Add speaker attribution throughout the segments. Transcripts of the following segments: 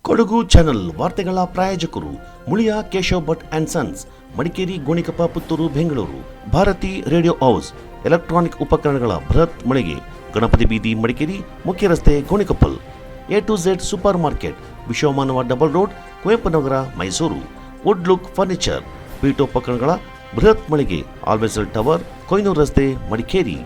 Speaker 1: Kodagu channel ವಾರ್ತೆಗಳ ಪ್ರಾಯೋಜಕರು Muliya Keshav Bhat and sons, Madikeri, Gonikoppa, Puttur, Bengaluru. Bharati radio house, electronic ಉಪಕರಣಗಳ ಬೃಹತ್ ಮಳಿಗೆ, ಗಣಪತಿ ಬೀದಿ, ಮಡಿಕೇರಿ, ಮುಖ್ಯ ರಸ್ತೆ, Gonikoppal. A2Z super market, Vishwamanava double road, Kuvempu Nagar, Mysuru. Wood look furniture, ಪೀಠೋಪಕರಣಗಳ ಬೃಹತ್ ಮಳಿಗೆ, ಆಲ್ವೆಸಲ್ ಟವರ್, ಕೊಯ್ನೂರು ರಸ್ತೆ, ಮಡಿಕೇರಿ.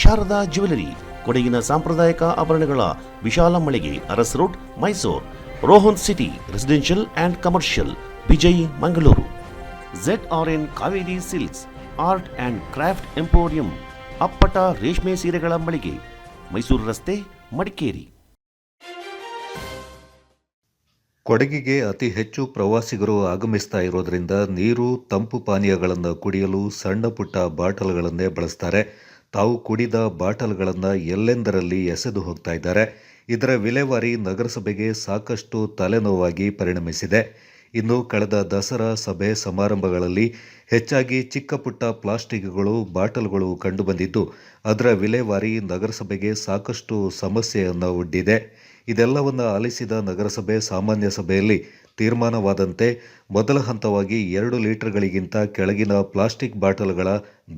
Speaker 1: ಶಾರದಾ ಜ್ಯುವೆಲರಿ, ಕೊಡಗಿನ ಸಾಂಪ್ರದಾಯಿಕ ಆಭರಣಗಳ ವಿಶಾಲ ಮಳಿಗೆ, Aras road, Mysuru. Rohan city residential and commercial, Vijay, Mangaluru. ZRN Kaveri silks, art and craft emporium, ಅಪ್ಪಟ ರೇಷ್ಮೆ ಸೀರೆಗಳ ಮಳಿಗೆ, ಮೈಸೂರು ರಸ್ತೆ, ಮಡಿಕೇರಿ.
Speaker 2: ಕೊಡಗಿಗೆ ಅತಿ ಹೆಚ್ಚು ಪ್ರವಾಸಿಗರು ಆಗಮಿಸ್ತಾ ಇರೋದ್ರಿಂದ ನೀರು, ತಂಪು ಪಾನೀಯಗಳನ್ನು ಕುಡಿಯಲು ಸಣ್ಣ ಪುಟ್ಟ ಬಾಟಲ್ಗಳನ್ನೇ ಬಳಸ್ತಾರೆ. ತಾವು ಕುಡಿದ ಬಾಟಲ್ಗಳನ್ನು ಎಲ್ಲೆಂದರಲ್ಲಿ ಎಸೆದು ಹೋಗ್ತಾ ಇದ್ದಾರೆ. ಇದರ ವಿಲೇವಾರಿ ನಗರಸಭೆಗೆ ಸಾಕಷ್ಟು ತಲೆನೋವಾಗಿ ಪರಿಣಮಿಸಿದೆ. ಇನ್ನು ಕಳೆದ ದಸರಾ ಸಭೆ ಸಮಾರಂಭಗಳಲ್ಲಿ ಹೆಚ್ಚಾಗಿ ಚಿಕ್ಕ ಪುಟ್ಟ ಪ್ಲಾಸ್ಟಿಕ್ಗಳು, ಬಾಟಲ್ಗಳು ಕಂಡುಬಂದಿದ್ದು, ಅದರ ವಿಲೇವಾರಿ ನಗರಸಭೆಗೆ ಸಾಕಷ್ಟು ಸಮಸ್ಯೆಯನ್ನು ಒಡ್ಡಿದೆ. ಇದೆಲ್ಲವನ್ನು ಆಲಿಸಿದ ನಗರಸಭೆ ಸಾಮಾನ್ಯ ಸಭೆಯಲ್ಲಿ ತೀರ್ಮಾನವಾದಂತೆ ಮೊದಲ ಹಂತವಾಗಿ 2 ಲೀಟರ್ಗಳಿಗಿಂತ ಕೆಳಗಿನ ಪ್ಲಾಸ್ಟಿಕ್ ಬಾಟಲ್ಗಳ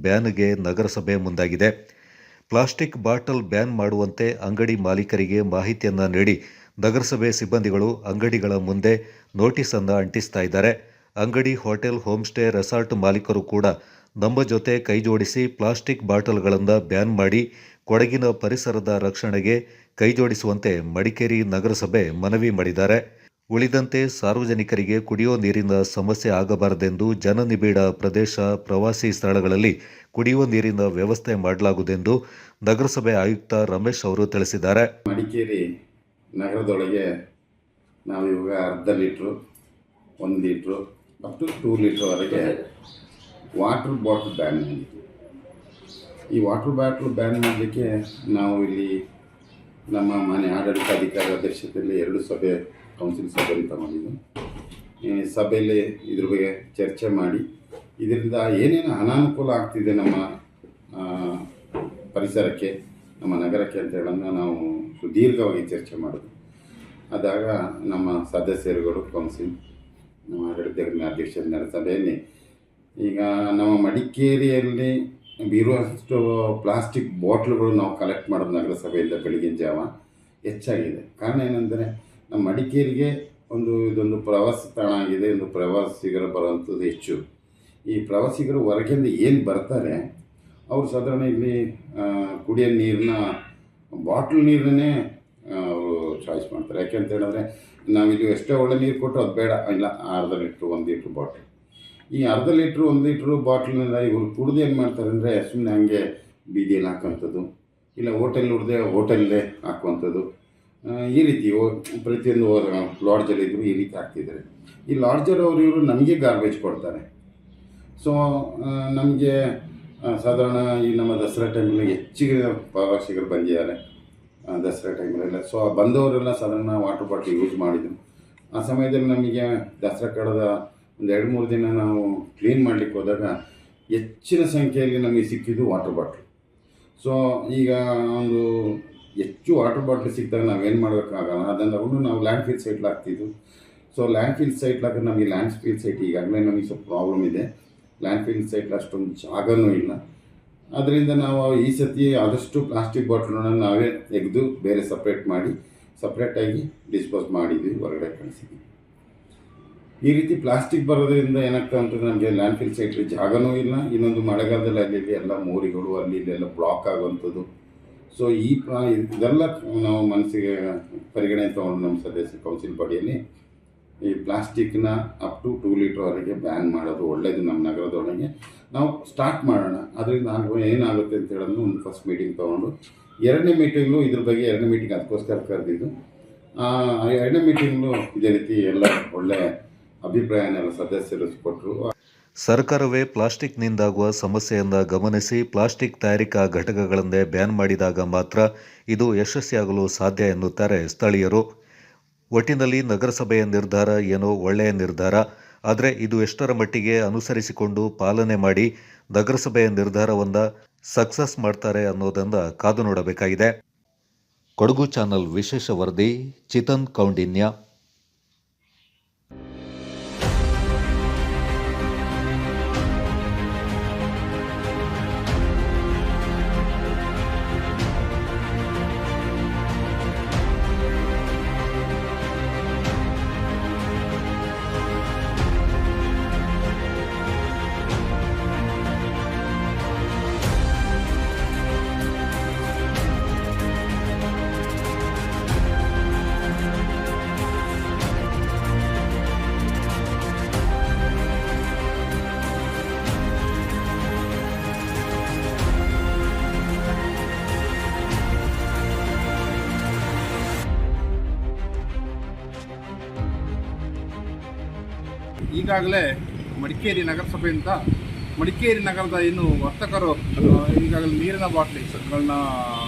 Speaker 2: ಬ್ಯಾನ್ಗೆ ನಗರಸಭೆ ಮುಂದಾಗಿದೆ. ಪ್ಲಾಸ್ಟಿಕ್ ಬಾಟಲ್ ಬ್ಯಾನ್ ಮಾಡುವಂತೆ ಅಂಗಡಿ ಮಾಲೀಕರಿಗೆ ಮಾಹಿತಿಯನ್ನು ನೀಡಿ ನಗರಸಭೆ ಸಿಬ್ಬಂದಿಗಳು ಅಂಗಡಿಗಳ ಮುಂದೆ ನೋಟಿಸ್ ಅನ್ನು ಅಂಟಿಸ್ತಾ ಇದ್ದಾರೆ. ಅಂಗಡಿ, ಹೋಟೆಲ್, ಹೋಮ್ಸ್ಟೇ, ರೆಸಾರ್ಟ್ ಮಾಲೀಕರು ಕೂಡ ನಮ್ಮ ಜೊತೆ ಕೈಜೋಡಿಸಿ ಪ್ಲಾಸ್ಟಿಕ್ ಬಾಟಲ್ಗಳನ್ನು ಬ್ಯಾನ್ ಮಾಡಿ ಕೊಡಗಿನ ಪರಿಸರದ ರಕ್ಷಣೆಗೆ ಕೈಜೋಡಿಸುವಂತೆ ಮಡಿಕೇರಿ ನಗರಸಭೆ ಮನವಿ ಮಾಡಿದ್ದಾರೆ. ಉಳಿದಂತೆ ಸಾರ್ವಜನಿಕರಿಗೆ ಕುಡಿಯೋ ನೀರಿನ ಸಮಸ್ಯೆ ಆಗಬಾರದೆಂದು ಜನನಿಬಿಡ ಪ್ರದೇಶ, ಪ್ರವಾಸಿ ಸ್ಥಳಗಳಲ್ಲಿ ಕುಡಿಯುವ ನೀರಿನ ವ್ಯವಸ್ಥೆ ಮಾಡಲಾಗುವುದೆಂದು ನಗರಸಭೆ ಆಯುಕ್ತ ರಮೇಶ್ ಅವರು ತಿಳಿಸಿದ್ದಾರೆ.
Speaker 3: ಮಡಿಕೇರಿ ನಗರದೊಳಗೆ ನಾವು ಇವಾಗ ಅರ್ಧ ಲೀಟ್ರು, 1 ಲೀಟ್ರು ಅಪ್ ಟು 2 ಲೀಟ್ರ್ವರೆಗೆ ವಾಟರ್ ಬಾಟಲ್ ಬ್ಯಾನ್ ಮಾಡಿದ್ವಿ. ಈ ವಾಟರ್ ಬಾಟಲ್ ಬ್ಯಾನ್ ಮಾಡಲಿಕ್ಕೆ ನಾವು ಇಲ್ಲಿ ನಮ್ಮ ಮನೆ ಆಡಳಿತಾಧಿಕಾರಿ ಅಧ್ಯಕ್ಷತೆಯಲ್ಲಿ 2 ಸಭೆ, ಕೌನ್ಸಿಲ್ ಸಭೆಯಲ್ಲಿ ತಗೊಂಡಿದ್ದು. ಈ ಸಭೆಯಲ್ಲಿ ಇದ್ರ ಬಗ್ಗೆ ಚರ್ಚೆ ಮಾಡಿ ಇದರಿಂದ ಏನೇನು ಅನಾನುಕೂಲ ಆಗ್ತಿದೆ ನಮ್ಮ ಪರಿಸರಕ್ಕೆ, ನಮ್ಮ ನಗರಕ್ಕೆ ಅಂತ ಹೇಳೋದನ್ನ ನಾವು ಸುದೀರ್ಘವಾಗಿ ಚರ್ಚೆ ಮಾಡೋದು. ಆದಾಗ ನಮ್ಮ ಸದಸ್ಯರುಗಳು, ಕೌನ್ಸಿಲ್, ನಮ್ಮ ಆಡಳಿತ ಅಧ್ಯಕ್ಷರ ಸಭೆಯಲ್ಲಿ ಈಗ ನಮ್ಮ ಮಡಿಕೇರಿಯಲ್ಲಿ ಇರುವಷ್ಟು ಪ್ಲಾಸ್ಟಿಕ್ ಬಾಟ್ಲುಗಳು ನಾವು ಕಲೆಕ್ಟ್ ಮಾಡೋದು ನಗರಸಭೆಯಿಂದ ಬೆಳಗಿನ ಜಾವ ಹೆಚ್ಚಾಗಿದೆ. ಕಾರಣ ಏನಂದರೆ ನಮ್ಮ ಮಡಿಕೇರಿಗೆ ಇದೊಂದು ಪ್ರವಾಸಿ ತಾಣ ಆಗಿದೆ. ಒಂದು ಪ್ರವಾಸಿಗರು ಬರುವಂಥದ್ದು ಹೆಚ್ಚು. ಈ ಪ್ರವಾಸಿಗರು ಹೊರಗಿಂದ ಏನು ಬರ್ತಾರೆ ಅವರು ಸಾಧಾರಣ ಇಲ್ಲಿ ಕುಡಿಯೋ ನೀರನ್ನ, ಬಾಟ್ಲ್ ನೀರನ್ನೇ ಅವರು ಚಾಯ್ಸ್ ಮಾಡ್ತಾರೆ. ಯಾಕೆಂತ ಹೇಳಿದ್ರೆ ನಾವಿಲ್ಲಿ ಎಷ್ಟೋ ಒಳ್ಳೆ ನೀರು ಕೊಟ್ಟರು ಅದು ಬೇಡ, ಇಲ್ಲ ಅರ್ಧ ಲೀಟ್ರು, 1 ಲೀಟ್ರ್ ಬಾಟ್ಲ್. ಈ ಅರ್ಧ ಲೀಟ್ರು, 1 ಲೀಟ್ರು ಬಾಟ್ಲನ್ನ ಇವರು ಕುಡಿದು ಏನು ಮಾಡ್ತಾರೆ ಅಂದರೆ ಸುಮ್ಮನೆ ಹಂಗೆ ಬೀದಿಯಲ್ಲಿ ಹಾಕೋಂಥದ್ದು, ಇಲ್ಲ ಹೋಟೆಲ್ಲೇ ಹಾಕುವಂಥದ್ದು. ಈ ರೀತಿ ಪ್ರತಿಯೊಂದು ಲಾಡ್ಜಲ್ಲಿದ್ದರು ಈ ರೀತಿ ಆಗ್ತಿದ್ದಾರೆ. ಈ ಲಾಡ್ಜರ್ ಇವರು ನಮಗೆ ಗಾರ್ಬೇಜ್ ಕೊಡ್ತಾರೆ. ಸೊ ನಮಗೆ ಸಾಧಾರಣ ಈ ನಮ್ಮ ದಸರಾ ಟೈಮಲ್ಲಿ ಹೆಚ್ಚಿಗೆ ಪ್ರವಾಸಿಗರು ಬಂದಿದ್ದಾರೆ. ದಸರಾ ಟೈಮಲ್ಲೆಲ್ಲ ಸೊ ಬಂದವರೆಲ್ಲ ಸಾಧಾರಣ ವಾಟರ್ ಬಾಟ್ಲ್ ಯೂಸ್ ಮಾಡಿದರು. ಆ ಸಮಯದಲ್ಲಿ ನಮಗೆ ದಸರಾ ಕಳೆದ 2-3 ದಿನ ನಾವು ಕ್ಲೀನ್ ಮಾಡಲಿಕ್ಕೆ ಹೋದಾಗ ಹೆಚ್ಚಿನ ಸಂಖ್ಯೆಯಲ್ಲಿ ನಮಗೆ ಸಿಕ್ಕಿದ್ದು ವಾಟರ್ ಬಾಟ್ಲ್. ಸೊ ಈಗ ಒಂದು ಹೆಚ್ಚು ವಾಟರ್ ಬಾಟ್ಲ್ ಸಿಕ್ಕಿದಾಗ ನಾವೇನು ಮಾಡೋಕ್ಕಾಗಲ್ಲ. ಅದನ್ನು ನಾವು ಲ್ಯಾಂಡ್ ಫಿಲ್ ಸೈಟ್ಲಿ ಹಾಕ್ತಿದ್ದು. ಸೊ ಲ್ಯಾಂಡ್ ಫಿಲ್ ಸೈಟ್ಲಿ ಹಾಕಿದ್ರೆ ನಮಗೆ ಲ್ಯಾಂಡ್ ಫಿಲ್ ಸೈಟ್ ಈಗಾಗಲೇ ನಮಗೆ ಸ್ವಲ್ಪ ಪ್ರಾಬ್ಲಮ್ ಇದೆ. ಲ್ಯಾಂಡ್ ಫಿಲ್ ಸೈಟ್ಲಿ ಅಷ್ಟೊಂದು ಜಾಗನೂ ಇಲ್ಲ. ಅದರಿಂದ ನಾವು ಈ ಸತಿ ಆದಷ್ಟು ಪ್ಲಾಸ್ಟಿಕ್ ಬಾಟ್ಲನ್ನ ನಾವೇ ತೆಗೆದು ಬೇರೆ ಸಪ್ರೇಟಾಗಿ ಡಿಸ್ಪೋಸ್ ಮಾಡಿದ್ವಿ, ಹೊರಗಡೆ ಕಳಿಸಿದ್ವಿ. ಈ ರೀತಿ ಪ್ಲಾಸ್ಟಿಕ್ ಬರೋದ್ರಿಂದ ಏನಾಗ್ತದೆ ಅಂತಂದರೆ ನಮಗೆ ಲ್ಯಾಂಡ್ ಫಿಲ್ ಸೈಟ್ಲಿ ಜಾಗನೂ ಇಲ್ಲ. ಇನ್ನೊಂದು ಮಳೆಗಾಲದಲ್ಲಿ ಅಲ್ಲಿ ಎಲ್ಲ ಮೋರಿಗಳು ಅಲ್ಲಿ ಇಲ್ಲೆಲ್ಲ ಬ್ಲಾಕ್ ಆಗುವಂಥದ್ದು. ಸೊ ಇದೆಲ್ಲ ನಾವು ಮನಸ್ಸಿಗೆ ಪರಿಗಣನೆ ತೊಗೊಂಡು ನಮ್ಮ ಸದಸ್ಯ ಕೌನ್ಸಿಲ್ ಬಾಡಿಯಲ್ಲಿ ಈ ಪ್ಲಾಸ್ಟಿಕ್ನ ಅಪ್ ಟು 2 ಲೀಟ್ರ್ವರೆಗೆ ಬ್ಯಾನ್ ಮಾಡೋದು ಒಳ್ಳೆಯದು. ನಮ್ಮ ನಗರದೊಳಗೆ ನಾವು ಸ್ಟಾರ್ಟ್ ಮಾಡೋಣ. ಅದರಿಂದ ಏನಾಗುತ್ತೆ ಅಂತ ಹೇಳೋದು ಒಂದು ಫಸ್ಟ್ ಮೀಟಿಂಗ್ ತೊಗೊಂಡು 2ನೇ ಮೀಟಿಂಗ್ಲು ಇದ್ರ ಬಗ್ಗೆ 2ನೇ ಮೀಟಿಂಗ್ ಅದಕ್ಕೋಸ್ಕರ ಕರೆದಿದ್ದು. 2ನೇ ಮೀಟಿಂಗ್ಲು ಇದೇ ರೀತಿ ಎಲ್ಲ ಒಳ್ಳೆ ಅಭಿಪ್ರಾಯನೆಲ್ಲ ಸದಸ್ಯರು ಕೊಟ್ಟರು.
Speaker 2: ಸರ್ಕಾರವೇ ಪ್ಲಾಸ್ಟಿಕ್ನಿಂದಾಗುವ ಸಮಸ್ಯೆಯನ್ನು ಗಮನಿಸಿ ಪ್ಲಾಸ್ಟಿಕ್ ತಯಾರಿಕಾ ಘಟಕಗಳನ್ನೇ ಬ್ಯಾನ್ ಮಾಡಿದಾಗ ಮಾತ್ರ ಇದು ಯಶಸ್ವಿಯಾಗಲು ಸಾಧ್ಯ ಎನ್ನುತ್ತಾರೆ ಸ್ಥಳೀಯರು. ಒಟ್ಟಿನಲ್ಲಿ ನಗರಸಭೆಯ ನಿರ್ಧಾರ ಏನೋ ಒಳ್ಳೆಯ ನಿರ್ಧಾರ, ಆದರೆ ಇದು ಎಷ್ಟರ ಮಟ್ಟಿಗೆ ಅನುಸರಿಸಿಕೊಂಡು ಪಾಲನೆ ಮಾಡಿ ನಗರಸಭೆಯ ನಿರ್ಧಾರವನ್ನು ಸಕ್ಸಸ್ ಮಾಡ್ತಾರೆ ಅನ್ನೋದನ್ನು ಕಾದು ನೋಡಬೇಕಾಗಿದೆ. ಕೊಡಗು ಚಾನಲ್ ವಿಶೇಷ ವರದಿ, ಚಿತನ್ ಕೌಂಡಿನ್ಯ.
Speaker 4: ಈಗಾಗಲೇ ಮಡಿಕೇರಿ ನಗರಸಭೆಯಿಂದ ಮಡಿಕೇರಿ ನಗರದ ಏನು ವರ್ತಕರು ಈಗಾಗಲೇ ನೀರಿನ ಬಾಟ್ಲಿಗಳನ್ನ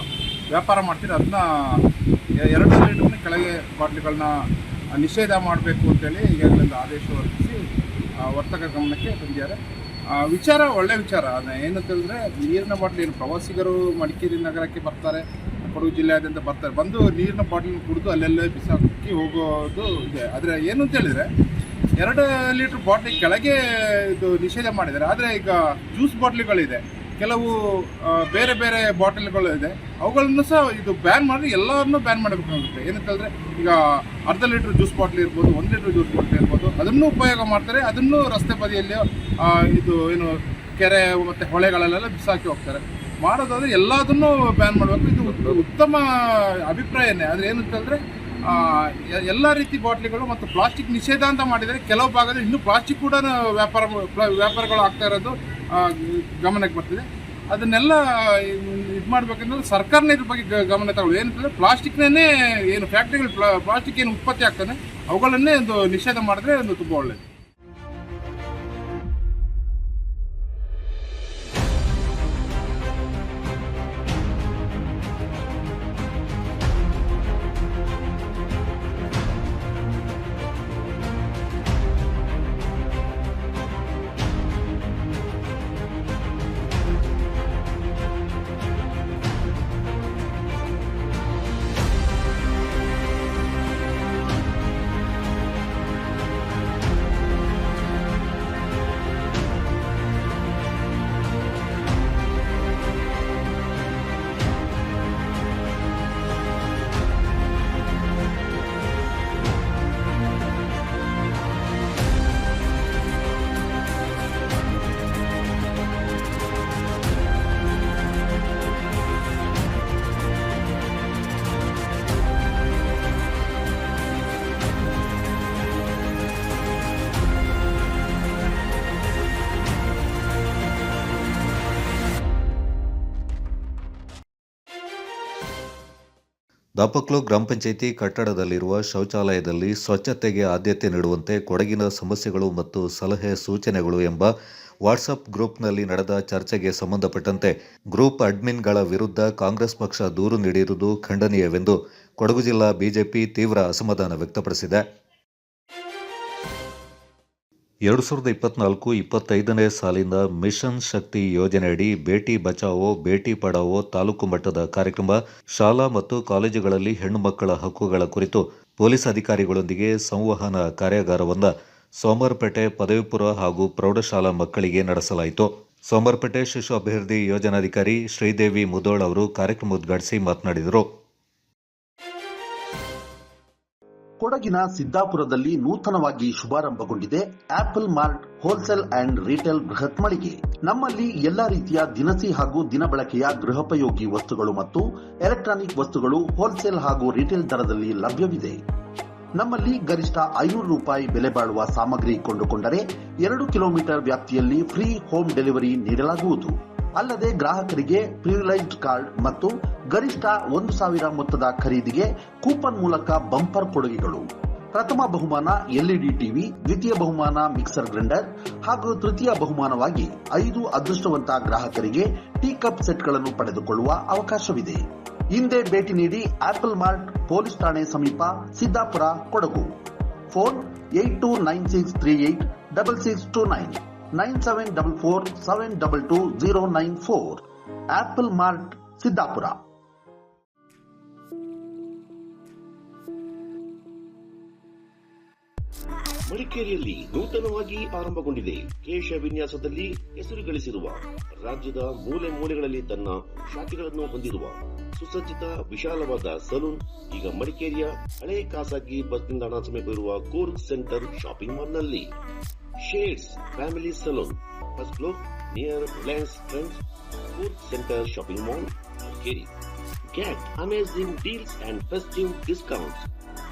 Speaker 4: ವ್ಯಾಪಾರ ಮಾಡ್ತಾರೆ, ಅದನ್ನ 2 ಲೀಟರ್ನ ಕೆಳಗೆ ಬಾಟ್ಲಿಗಳನ್ನ ನಿಷೇಧ ಮಾಡಬೇಕು ಅಂತೇಳಿ ಈಗಾಗಲೇ ಒಂದು ಆದೇಶ ಹೊರಡಿಸಿ ವರ್ತಕರ ಗಮನಕ್ಕೆ ತಂದಿದ್ದಾರೆ. ವಿಚಾರ ಒಳ್ಳೆ ವಿಚಾರ. ಅದನ್ನ ಏನಂತಂದರೆ, ನೀರಿನ ಬಾಟ್ಲಿ ಏನು ಪ್ರವಾಸಿಗರು ಮಡಿಕೇರಿ ನಗರಕ್ಕೆ ಬರ್ತಾರೆ, ಕೊಡಗು ಜಿಲ್ಲೆಯಾದ್ಯಂತ ಬರ್ತಾರೆ, ಬಂದು ನೀರಿನ ಬಾಟ್ಲಿನ ಕುಡಿದು ಅಲ್ಲೆಲ್ಲೇ ಬಿಸಾಕಿ ಹೋಗೋದು ಇದೆ. ಆದರೆ ಏನು ಅಂತ ಹೇಳಿದರೆ 2 ಲೀಟ್ರ್ ಬಾಟ್ಲಿ ಕೆಳಗೆ ಇದು ನಿಷೇಧ ಮಾಡಿದ್ದಾರೆ. ಆದರೆ ಈಗ ಜ್ಯೂಸ್ ಬಾಟ್ಲಿಗಳಿದೆ, ಕೆಲವು ಬೇರೆ ಬೇರೆ ಬಾಟಲ್ಗಳು ಇದೆ, ಅವುಗಳನ್ನು ಸಹ ಇದು ಬ್ಯಾನ್ ಮಾಡಿ ಎಲ್ಲವನ್ನೂ ಬ್ಯಾನ್ ಮಾಡಬೇಕಾಗುತ್ತೆ. ಏನಂತಂದರೆ, ಈಗ 1/2 ಲೀಟ್ರ್ ಜ್ಯೂಸ್ ಬಾಟ್ಲಿ ಇರ್ಬೋದು, 1 ಲೀಟ್ರ್ ಜ್ಯೂಸ್ ಬಾಟ್ಲಿ ಇರ್ಬೋದು, ಅದನ್ನು ಉಪಯೋಗ ಮಾಡ್ತಾರೆ. ಅದನ್ನು ರಸ್ತೆ ಬದಿಯಲ್ಲಿ ಇದು ಏನು ಕೆರೆ ಮತ್ತು ಹೊಳೆಗಳಲ್ಲೆಲ್ಲ ಬಿಸಾಕಿ ಹೋಗ್ತಾರೆ. ಮಾಡೋದಾದರೆ ಎಲ್ಲದನ್ನೂ ಬ್ಯಾನ್ ಮಾಡಬೇಕು. ಇದು ಉತ್ತಮ ಅಭಿಪ್ರಾಯನೇ. ಆದರೆ ಏನಂತಂದರೆ, ಎಲ್ಲ ರೀತಿ ಬಾಟ್ಲಿಗಳು ಮತ್ತು ಪ್ಲಾಸ್ಟಿಕ್ ನಿಷೇಧ ಅಂತ ಮಾಡಿದರೆ, ಕೆಲವು ಭಾಗದಲ್ಲಿ ಇನ್ನೂ ಪ್ಲಾಸ್ಟಿಕ್ ಕೂಡ ವ್ಯಾಪಾರಗಳು ಆಗ್ತಾ ಇರೋದು ಗಮನಕ್ಕೆ ಬರ್ತಿದೆ. ಅದನ್ನೆಲ್ಲ ಇದು ಮಾಡಬೇಕಂದ್ರೆ ಸರ್ಕಾರನೇ ಇದ್ರ ಬಗ್ಗೆ ಗಮನ ತಗೊಳ್ಳೋದು. ಏನಂತಂದರೆ, ಪ್ಲಾಸ್ಟಿಕ್ನೇ ಏನು ಫ್ಯಾಕ್ಟ್ರಿಗಳು ಪ್ಲಾಸ್ಟಿಕ್ ಏನು ಉತ್ಪತ್ತಿ ಆಗ್ತಾನೆ ಅವುಗಳನ್ನೇ ಒಂದು ನಿಷೇಧ ಮಾಡಿದ್ರೆ ಒಂದು ತುಂಬ ಒಳ್ಳೆಯದು.
Speaker 2: ದಾಪಕ್ಲು ಗ್ರಾಮ ಪಂಚಾಯಿತಿ ಕಟ್ಟಡದಲ್ಲಿರುವ ಶೌಚಾಲಯದಲ್ಲಿ ಸ್ವಚ್ಛತೆಗೆ ಆದ್ಯತೆ ನೀಡುವಂತೆ ಕೊಡಗಿನ ಸಮಸ್ಯೆಗಳು ಮತ್ತು ಸಲಹೆ ಸೂಚನೆಗಳು ಎಂಬ ವಾಟ್ಸಪ್ ಗ್ರೂಪ್ನಲ್ಲಿ ನಡೆದ ಚರ್ಚೆಗೆ ಸಂಬಂಧಪಟ್ಟಂತೆ ಗ್ರೂಪ್ ಅಡ್ಮಿನ್ಗಳ ವಿರುದ್ಧ ಕಾಂಗ್ರೆಸ್ ಪಕ್ಷ ದೂರು ನೀಡಿರುವುದು ಖಂಡನೀಯವೆಂದು ಕೊಡಗು ಜಿಲ್ಲಾ ಬಿಜೆಪಿ ತೀವ್ರ ಅಸಮಾಧಾನ ವ್ಯಕ್ತಪಡಿಸಿದೆ. 2024-25ನೇ ಸಾಲಿನ ಮಿಷನ್ ಶಕ್ತಿ ಯೋಜನೆಯಡಿ ಬೇಟಿ ಬಚಾವೋ ಬೇಟಿ ಪಢಾವೋ ತಾಲೂಕು ಮಟ್ಟದ ಕಾರ್ಯಕ್ರಮ ಶಾಲಾ ಮತ್ತು ಕಾಲೇಜುಗಳಲ್ಲಿ ಹೆಣ್ಣು ಮಕ್ಕಳ ಹಕ್ಕುಗಳ ಕುರಿತು ಪೊಲೀಸ್ ಅಧಿಕಾರಿಗಳೊಂದಿಗೆ ಸಂವಹನ ಕಾರ್ಯಾಗಾರವನ್ನು ಸೋಮವಾರಪೇಟೆ ಪದವಿ ಪೂರ್ವ ಹಾಗೂ ಪ್ರೌಢಶಾಲಾ ಮಕ್ಕಳಿಗೆ ನಡೆಸಲಾಯಿತು. ಸೋಮವಾರಪೇಟೆ ಶಿಶು ಅಭಿವೃದ್ಧಿ ಯೋಜನಾಧಿಕಾರಿ ಶ್ರೀದೇವಿ ಮುದೋಳ್ ಅವರು ಕಾರ್ಯಕ್ರಮ ಉದ್ಘಾಟಿಸಿ ಮಾತನಾಡಿದರು.
Speaker 1: ಕೊಡಗಿನ ಸಿದ್ದಾಪುರದಲ್ಲಿ ನೂತನವಾಗಿ ಶುಭಾರಂಭಗೊಂಡಿದೆ apple mart wholesale and retail ಬೃಹತ್ ಮಳಿಗೆ. ನಮ್ಮಲ್ಲಿ ಎಲ್ಲಾ ರೀತಿಯ ದಿನಸಿ ಹಾಗೂ ದಿನಬಳಕೆಯ ಗೃಹೋಪಯೋಗಿ ವಸ್ತುಗಳು ಮತ್ತು ಎಲೆಕ್ಟ್ರಾನಿಕ್ ವಸ್ತುಗಳು ಹೋಲ್ಸೇಲ್ ಹಾಗೂ ರಿಟೇಲ್ ದರದಲ್ಲಿ ಲಭ್ಯವಿದೆ. ನಮ್ಮಲ್ಲಿ ಗರಿಷ್ಠ 500 ರೂಪಾಯಿ ಬೆಲೆ ಬಾಳುವ ಸಾಮಗ್ರಿ ಕೊಂಡುಕೊಂಡರೆ 2 ಕಿಲೋಮೀಟರ್ ವ್ಯಾಪ್ತಿಯಲ್ಲಿ ಫ್ರೀ ಹೋಮ್ ಡೆಲಿವರಿ ನೀಡಲಾಗುವುದು. ಅಲ್ಲದೆ ಗ್ರಾಹಕರಿಗೆ ಪ್ರಿವಿಲೈಜ್ಡ್ ಕಾರ್ಡ್ ಮತ್ತು ಗರಿಷ್ಠ 1,000 ಮೊತ್ತದ ಖರೀದಿಗೆ ಕೂಪನ್ ಮೂಲಕ ಬಂಪರ್ ಕೊಡುಗೆಗಳು. ಪ್ರಥಮ ಬಹುಮಾನ ಎಲ್ಇಡಿ ಟಿವಿ, ದ್ವಿತೀಯ ಬಹುಮಾನ ಮಿಕ್ಸರ್ ಗ್ರೈಂಡರ್ ಹಾಗೂ ತೃತೀಯ ಬಹುಮಾನವಾಗಿ 5 ಅದೃಷ್ಟವಂತ ಗ್ರಾಹಕರಿಗೆ ಟೀ ಕಪ್ ಸೆಟ್ಗಳನ್ನು ಪಡೆದುಕೊಳ್ಳುವ ಅವಕಾಶವಿದೆ. ಹಿಂದೆ ಭೇಟಿ ನೀಡಿ ಆಪಲ್ ಮಾರ್ಟ್ ಪೊಲೀಸ್ ಠಾಣೆ ಸಮೀಪ Siddapur, Kodagu. Phone 8296386629 9744722094. Apple Mart Siddapur.
Speaker 5: ಮಡಿಕೇರಿಯಲ್ಲಿ ನೂತನವಾಗಿ ಆರಂಭಗೊಂಡಿದೆ. ಕೇಶ ವಿನ್ಯಾಸದಲ್ಲಿ ಹೆಸರು ಗಳಿಸಿರುವ, ರಾಜ್ಯದ ಮೂಲೆ ಮೂಲೆಗಳಲ್ಲಿ ತನ್ನ ಶಾಖೆಗಳನ್ನು ಹೊಂದಿರುವ ಸುಸಜ್ಜಿತ ವಿಶಾಲವಾದ ಸಲೂನ್ ಈಗ ಮಡಿಕೇರಿಯ ಹಳೆ ಖಾಸಗಿ ಬಸ್ ನಿಲ್ದಾಣ ಸಮೀಪ ಇರುವ ಕೂರ್ಗ್ ಸೆಂಟರ್ ಶಾಪಿಂಗ್ ಮಾಲ್ನಲ್ಲಿ. Shades family salon, first floor near Reliance Trends, Coorg centre shopping mall, Madikeri. Get amazing deals and festive discounts.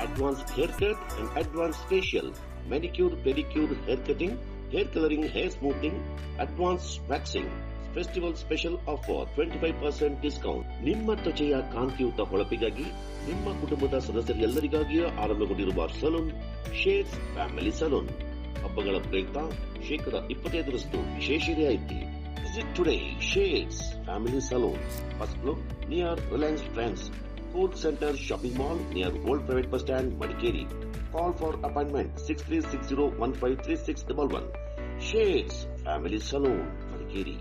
Speaker 5: Advanced haircut and advanced facial, manicure, pedicure, hair cutting, hair coloring, hair smoothing, advanced waxing. Festival special offer 25% discount. ನಿಮ್ಮ ತ್ವಚೆಯ ಕಾಂತಿಯುತ ಹೊಳಪಿಗಾಗಿ ನಿಮ್ಮ ಕುಟುಂಬದ ಸದಸ್ಯರೆಲ್ಲರಿಗಾಗಿಯೂ ಆರಂಭಗೊಂಡಿರುವ salon shades family salon. ಹಬ್ಬಗಳ ಪ್ರಯುಕ್ತ 25% ವಿಶೇಷ ರಿಯಾಯಿತಿ. Visit today Shades Family Salon, first floor near Reliance Trends, Food Center Shopping Mall near Old Private Bus Stand, Madikeri. Call for appointment 6360153611. Shades Family Salon, Madikeri.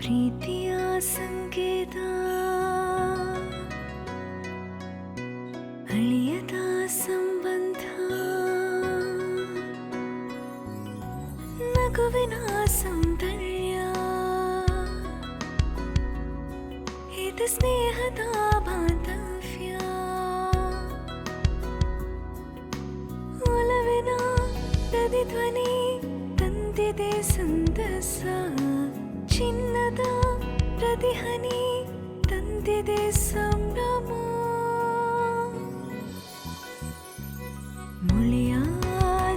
Speaker 6: ಪ್ರೀತಿಯ ಸಂಕೇತ ಅಳಿಯದ ಸಂಬಂಧ ನಗುವಿನ ಸೌಂದರ್ಯ ಇದು ಸ್ನೇಹದ ಬಾಂಧವ್ಯ ಒಲವಿನ ಪ್ರತಿಧ್ವನಿ ತಂದಿದೆ ಸಂದಸ ಚಿನ್ನದ ಪ್ರತಿಹನಿ ತಂದಿದೆ ಸಂಭ್ರಮ ಮುಳಿಯ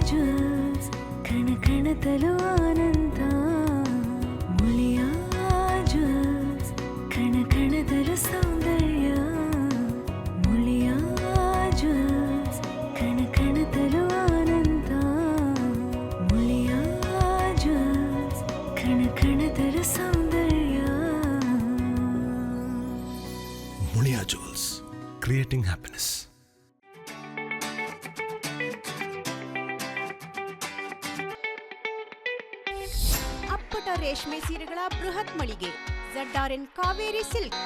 Speaker 6: ಜ್ಯೂಸ್ ಕಣ ಕಣದಲು ಆನಂದ ಮುಳಿಯ ಜ್ಯೂಸ್ ಕಣ ಕಣದಲು ಸೌಂದರ್ಯ ಮುಳಿಯ ಜ್ಯೂಸ್ ಕಣ ಕಣದಲು ಆನಂದ ಮುಳಿಯ ಜ್ಯೂಸ್ ಕಣ ಕಣದಲು ಸೌಂದರ್ಯ.
Speaker 7: ಮುಳಿಯಾ ಜ್ಯೂಸ್, ಕ್ರಿಯೇಟಿಂಗ್ ಹ್ಯಾಪಿನೆಸ್.
Speaker 8: ಅಪ್ಪಟ ರೇಷ್ಮೆ ಸೀರೆಗಳ ಬೃಹತ್ ಮಳಿಗೆ ZRN ಕಾವೇರಿ ಸಿಲ್ಕ್.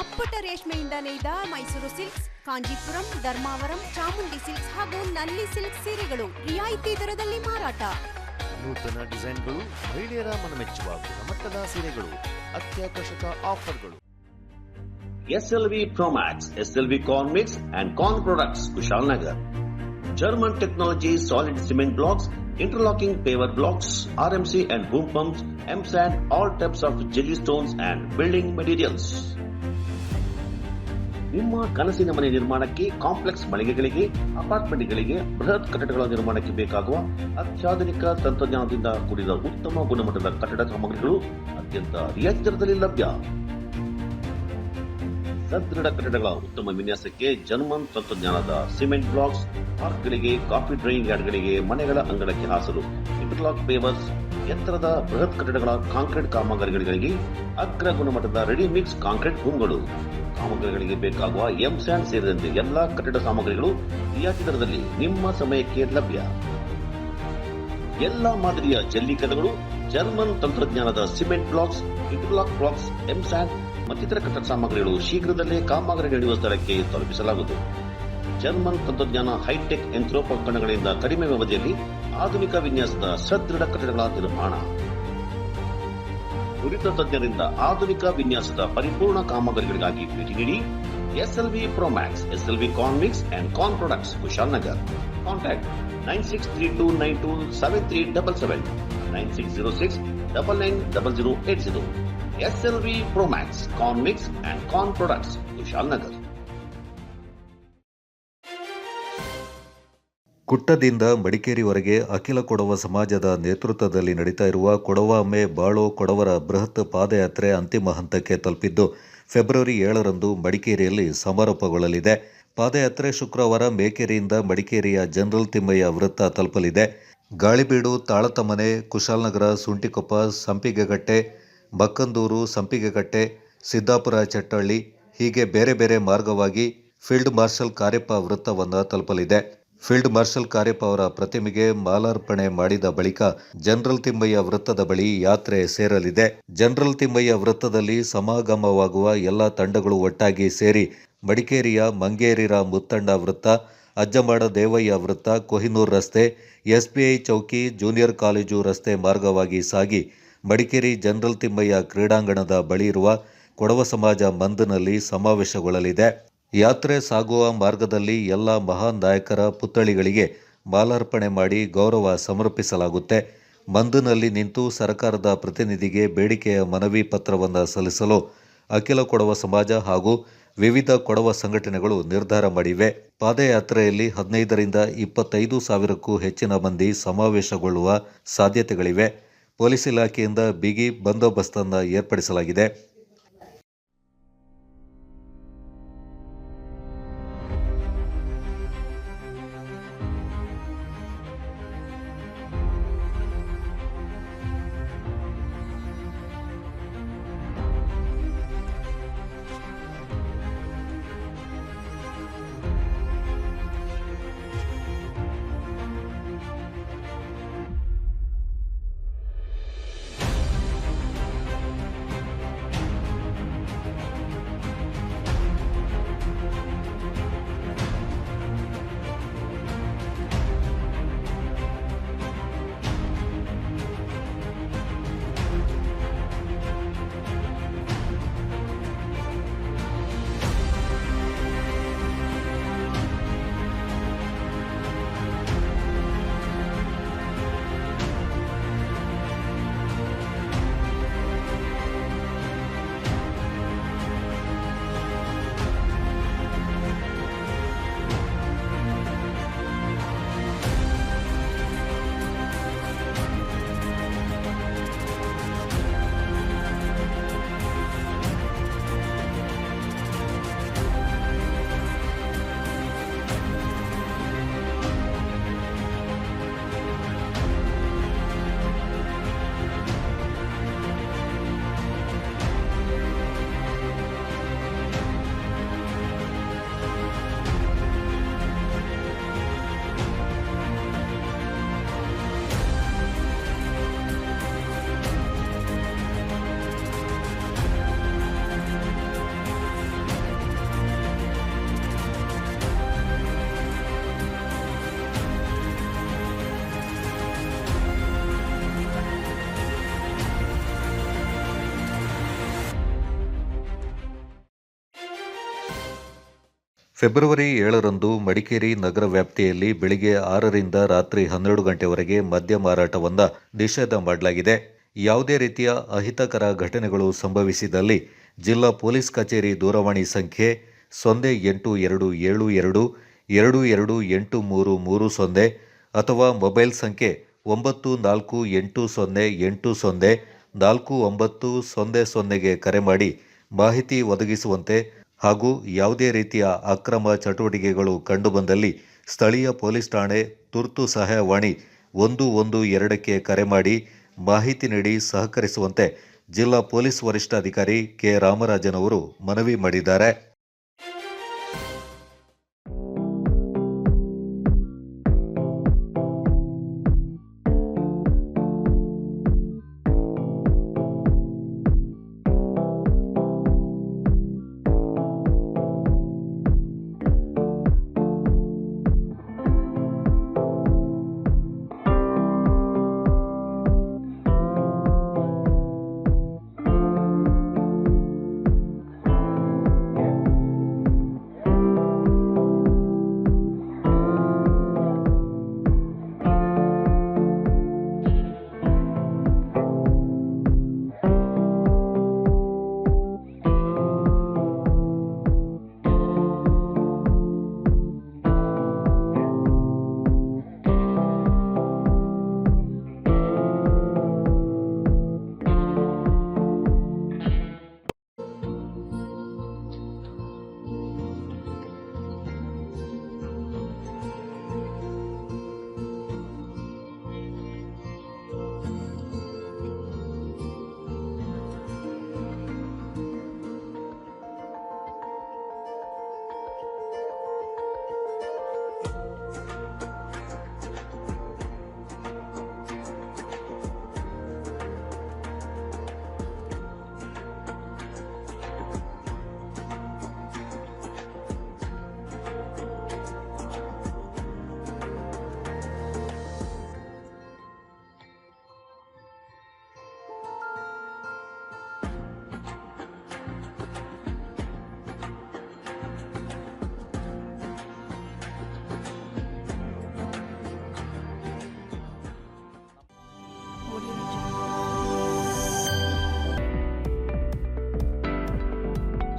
Speaker 8: ಅಪ್ಪಟ ರೇಷ್ಮೆಯಿಂದ ನೇಯ್ದ ಮೈಸೂರು ಸಿಲ್ಕ್ಸ್, ಕಾಂಜೀಪುರಂ, ಧರ್ಮಾವರಂ, ಚಾಮುಂಡಿ ಸಿಲ್ಕ್ಸ್ ಹಾಗೂ ನಲ್ಲಿ ಸಿಲ್ಕ್ ಸೀರೆಗಳು ರಿಯಾಯಿತಿ ದರದಲ್ಲಿ ಮಾರಾಟ.
Speaker 1: ನೂತನ ಡಿಸೈನ್ಗಳು, ಮಹಿಳೆಯರ ಮನಮೆಚ್ಚುವ ಗುಣಮಟ್ಟದ ಸೀರೆಗಳು, ಅತ್ಯಾಕರ್ಷಕ ಆಫರ್ಗಳು.
Speaker 5: SLV Promax, SLV Corn Mix and Corn Products, Kushalnagar. German technology, solid cement blocks, interlocking paver blocks, RMC and boom pumps, M-sand, all types of jelly stones and building materials. ನಿಮ್ಮ ಕನಸಿನ ಮನೆ ನಿರ್ಮಾಣಕ್ಕೆ, ಕಾಂಪ್ಲೆಕ್ಸ್ ಮಳಿಗೆಗಳಿಗೆ, ಅಪಾರ್ಟ್ಮೆಂಟ್ಗಳಿಗೆ, ಬೃಹತ್ ಕಟ್ಟಡಗಳ ನಿರ್ಮಾಣಕ್ಕೆ ಬೇಕಾಗುವ ಅತ್ಯಾಧುನಿಕ ತಂತ್ರಜ್ಞಾನದಿಂದ ಕೂಡಿದ ಉತ್ತಮ ಗುಣಮಟ್ಟದ ಕಟ್ಟಡ ಸಾಮಗ್ರಿಗಳು ಅತ್ಯಂತ ರಿಯಾಯಿತಿ ದರದಲ್ಲಿ ಲಭ್ಯ. ಸದೃಢ ಕಟ್ಟಡಗಳ ಉತ್ತಮ ವಿನ್ಯಾಸಕ್ಕೆ ಜರ್ಮನ್ ತಂತ್ರಜ್ಞಾನದ ಸಿಮೆಂಟ್ ಬ್ಲಾಕ್ಸ್, ಪಾರ್ಕ್ಗಳಿಗೆ, ಕಾಫಿ ಡ್ರೈಯಿಂಗ್ ಯಾರ್ಡ್ಗಳಿಗೆ, ಮನೆಗಳ ಅಂಗಳಕ್ಕೆ ಹಾಸಲು ಇಂಟರ್ಲಾಕ್ ಪೇವರ್ಸ್, ಎತ್ತರದ ಬೃಹತ್ ಕಟ್ಟಡಗಳ ಕಾಂಕ್ರೀಟ್ ಕಾಮಗಾರಿಗಳಿಗೆ ಅಗ್ರ ಗುಣಮಟ್ಟದ ರೆಡಿ ಮಿಕ್ಸ್ ಕಾಂಕ್ರೀಟ್ ರೂಮ್ಗಳು, ಕಾಮಗಾರಿಗಳಿಗೆ ಬೇಕಾಗುವ M-sand ಸೇರಿದಂತೆ ಎಲ್ಲಾ ಕಟ್ಟಡ ಸಾಮಗ್ರಿಗಳು ರಿಯಾಯಿತಿ ದರದಲ್ಲಿ ನಿಮ್ಮ ಸಮಯಕ್ಕೆ ಲಭ್ಯ. ಎಲ್ಲಾ ಮಾದರಿಯ ಜಲ್ಲಿ ಕಲ್ಲುಗಳು, ಜರ್ಮನ್ ತಂತ್ರಜ್ಞಾನದ cement blocks, interlock blocks, M-sand ಮತ್ತಿತರ ಕಟ್ಟಡ ಸಾಮಗ್ರಿಗಳು ಶೀಘ್ರದಲ್ಲೇ ಕಾಮಗಾರಿ ನಡೆಯುವ ಸ್ಥಳಕ್ಕೆ ತಲುಪಿಸಲಾಗುವುದು. ಜರ್ಮನ್ ತಂತ್ರಜ್ಞಾನ ಹೈಟೆಕ್ ಯಂತ್ರೋಪಕರಣಗಳಿಂದ ಕಡಿಮೆ ಅವಧಿಯಲ್ಲಿ ಆಧುನಿಕ ವಿನ್ಯಾಸದ ಸದೃಢ ಕಟ್ಟಡಗಳ ನಿರ್ಮಾಣ. ನುರಿತ ತಜ್ಞರಿಂದ ಆಧುನಿಕ ವಿನ್ಯಾಸದ ಪರಿಪೂರ್ಣ ಕಾಮಗಾರಿಗಳಿಗಾಗಿ ಭೇಟಿ ನೀಡಿ. SLV Promax, SLV Corn Mix and Corn Products, Kushalnagar. Contact 9632927377, 9606990080. SLV Promax, Corn Mix and Corn Products, Kushalnagar.
Speaker 2: ಕುಟ್ಟದಿಂದ ಮಡಿಕೇರಿವರೆಗೆ ಅಖಿಲ ಕೊಡವ ಸಮಾಜದ ನೇತೃತ್ವದಲ್ಲಿ ನಡೀತಾ ಇರುವ ಕೊಡವಾಮೆ ಬಾಳೋ ಕೊಡವರ ಬೃಹತ್ ಪಾದಯಾತ್ರೆ ಅಂತಿಮ ಹಂತಕ್ಕೆ ತಲುಪಿದ್ದು ಫೆಬ್ರವರಿ 7ರಂದು ಮಡಿಕೇರಿಯಲ್ಲಿ ಸಮಾರೋಪಗೊಳ್ಳಲಿದೆ. ಪಾದಯಾತ್ರೆ ಶುಕ್ರವಾರ ಮೇಕೆರಿಯಿಂದ ಮಡಿಕೇರಿಯ ಜನರಲ್ ತಿಮ್ಮಯ್ಯ ವೃತ್ತ ತಲುಪಲಿದೆ. ಗಾಳಿಬೀಡು, ತಾಳತಮನೆ, ಕುಶಾಲನಗರ, ಸುಂಟಿಕೊಪ್ಪ, ಸಂಪಿಗೆಗಟ್ಟೆ, ಬಕ್ಕಂದೂರು, ಸಂಪಿಗೆಗಟ್ಟೆ, ಸಿದ್ದಾಪುರ, ಚಟ್ಟಹಳ್ಳಿ ಹೀಗೆ ಬೇರೆ ಬೇರೆ ಮಾರ್ಗವಾಗಿ ಫೀಲ್ಡ್ ಮಾರ್ಷಲ್ ಕಾರ್ಯಪ್ಪ ವೃತ್ತವನ್ನು ತಲುಪಲಿದೆ. ಫೀಲ್ಡ್ ಮಾರ್ಷಲ್ ಕಾರ್ಯಪ್ಪ ಅವರ ಪ್ರತಿಮೆಗೆ ಮಾಲಾರ್ಪಣೆ ಮಾಡಿದ ಬಳಿಕ ಜನರಲ್ ತಿಮ್ಮಯ್ಯ ವೃತ್ತದ ಬಳಿ ಯಾತ್ರೆ ಸೇರಲಿದೆ. ಜನರಲ್ ತಿಮ್ಮಯ್ಯ ವೃತ್ತದಲ್ಲಿ ಸಮಾಗಮವಾಗುವ ಎಲ್ಲ ತಂಡಗಳು ಒಟ್ಟಾಗಿ ಸೇರಿ ಮಡಿಕೇರಿಯ ಮಂಗೇರಿರ ಮುತ್ತಣ್ಣ ವೃತ್ತ, ಅಜ್ಜಮಾಡ ದೇವಯ್ಯ ವೃತ್ತ, ಕೊಹಿನೂರ್ ರಸ್ತೆ, SBI ಚೌಕಿ, ಜೂನಿಯರ್ ಕಾಲೇಜು ರಸ್ತೆ ಮಾರ್ಗವಾಗಿ ಸಾಗಿ ಮಡಿಕೇರಿ ಜನರಲ್ ತಿಮ್ಮಯ್ಯ ಕ್ರೀಡಾಂಗಣದ ಬಳಿ ಇರುವ ಕೊಡವ ಸಮಾಜ ಮಂದ್ನಲ್ಲಿ ಸಮಾವೇಶಗೊಳ್ಳಲಿದೆ. ಯಾತ್ರೆ ಸಾಗುವ ಮಾರ್ಗದಲ್ಲಿ ಎಲ್ಲ ಮಹಾನ್ ನಾಯಕರ ಪುತ್ಥಳಿಗಳಿಗೆ ಮಾಲಾರ್ಪಣೆ ಮಾಡಿ ಗೌರವ ಸಮರ್ಪಿಸಲಾಗುತ್ತೆ. ಮಂದ್ನಲ್ಲಿ ನಿಂತು ಸರ್ಕಾರದ ಪ್ರತಿನಿಧಿಗೆ ಬೇಡಿಕೆಯ ಮನವಿ ಪತ್ರವನ್ನು ಸಲ್ಲಿಸಲು ಅಖಿಲ ಕೊಡವ ಸಮಾಜ ಹಾಗೂ ವಿವಿಧ ಕೊಡವ ಸಂಘಟನೆಗಳು ನಿರ್ಧಾರ ಮಾಡಿವೆ. ಪಾದಯಾತ್ರೆಯಲ್ಲಿ 15ರಿಂದ 25 ಸಾವಿರಕ್ಕೂ ಹೆಚ್ಚಿನ ಮಂದಿ ಸಮಾವೇಶಗೊಳ್ಳುವ ಸಾಧ್ಯತೆಗಳಿವೆ. ಪೊಲೀಸ್ ಇಲಾಖೆಯಿಂದ ಬಿಗಿ ಬಂದೋಬಸ್ತನ್ನು ಏರ್ಪಡಿಸಲಾಗಿದೆ. ಫೆಬ್ರವರಿ 7ರಂದು ಮಡಿಕೇರಿ ನಗರ ವ್ಯಾಪ್ತಿಯಲ್ಲಿ ಬೆಳಿಗ್ಗೆ 6ರಿಂದ ರಾತ್ರಿ 12 ಗಂಟೆವರೆಗೆ ಮದ್ಯ ಮಾರಾಟವನ್ನು ನಿಷೇಧ ಮಾಡಲಾಗಿದೆ. ಯಾವುದೇ ರೀತಿಯ ಅಹಿತಕರ ಘಟನೆಗಳು ಸಂಭವಿಸಿದಲ್ಲಿ ಜಿಲ್ಲಾ ಪೊಲೀಸ್ ಕಚೇರಿ ದೂರವಾಣಿ ಸಂಖ್ಯೆ 0822722830 ಅಥವಾ ಮೊಬೈಲ್ ಸಂಖ್ಯೆ 9480804900ಗೆ ಕರೆ ಮಾಡಿ ಮಾಹಿತಿ ಒದಗಿಸುವಂತೆ ಹಾಗೂ ಯಾವುದೇ ರೀತಿಯ ಅಕ್ರಮ ಚಟುವಟಿಕೆಗಳು ಕಂಡುಬಂದಲ್ಲಿ ಸ್ಥಳೀಯ ಪೊಲೀಸ್ ಠಾಣೆ ತುರ್ತು ಸಹಾಯವಾಣಿ 112ಕ್ಕೆ ಕರೆ ಮಾಡಿ ಮಾಹಿತಿ ನೀಡಿ ಸಹಕರಿಸುವಂತೆ ಜಿಲ್ಲಾ ಪೊಲೀಸ್ ವರಿಷ್ಠಾಧಿಕಾರಿ ಕೆ. ರಾಮರಾಜನ್ ಅವರು ಮನವಿ ಮಾಡಿದ್ದಾರೆ.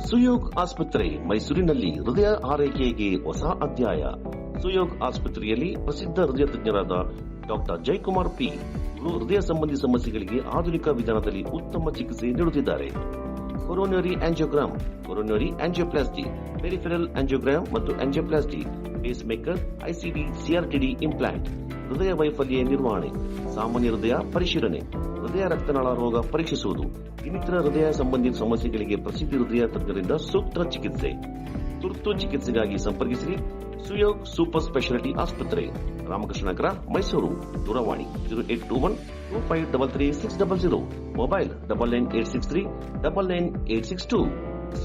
Speaker 5: ಸುಯೋಗ್ ಆಸ್ಪತ್ರೆ ಮೈಸೂರಿನಲ್ಲಿ ಹೃದಯ ಆರೈಕೆಗೆ ಹೊಸ ಅಧ್ಯಾಯ. ಸುಯೋಗ್ ಆಸ್ಪತ್ರೆಯಲ್ಲಿ ಪ್ರಸಿದ್ಧ ಹೃದಯ ತಜ್ಞರಾದ ಡಾಕ್ಟರ್ ಜಯಕುಮಾರ್ ಪಿ ಡಾಕ್ಟರ್ಗಳು ಹೃದಯ ಸಂಬಂಧಿ ಸಮಸ್ಯೆಗಳಿಗೆ ಆಧುನಿಕ ವಿಧಾನದಲ್ಲಿ ಉತ್ತಮ ಚಿಕಿತ್ಸೆ ನೀಡುತ್ತಿದ್ದಾರೆ. Coronary angiogram, coronary angioplasty, peripheral angiogram ಮತ್ತು angioplasty, pacemaker, ICD, CRTD implant, ಹೃದಯ ವೈಫಲ್ಯ ನಿರ್ವಹಣೆ, ಸಾಮಾನ್ಯ ಹೃದಯ ಪರಿಶೀಲನೆ, ಹೃದಯ ರಕ್ತನಾಳ ರೋಗ ಪರೀಕ್ಷಿಸುವುದು, ಇನ್ನಿತರ ಹೃದಯ ಸಂಬಂಧಿ ಸಮಸ್ಯೆಗಳಿಗೆ ಪ್ರಸಿದ್ಧ ಹೃದಯ ತಜ್ಞರಿಂದ ಸೂಕ್ತ ಚಿಕಿತ್ಸೆ. ತುರ್ತು ಚಿಕಿತ್ಸೆಗಾಗಿ ಸಂಪರ್ಕಿಸಿರಿ ಸುಯೋಗ್ ಸೂಪರ್ ಸ್ಪೆಷಾಲಿಟಿ ಆಸ್ಪತ್ರೆ, ರಾಮಕೃಷ್ಣ ನಗರ, ಮೈಸೂರು. ದೂರವಾಣಿ 0821-2533-600, ಮೊಬೈಲ್ 9986399862.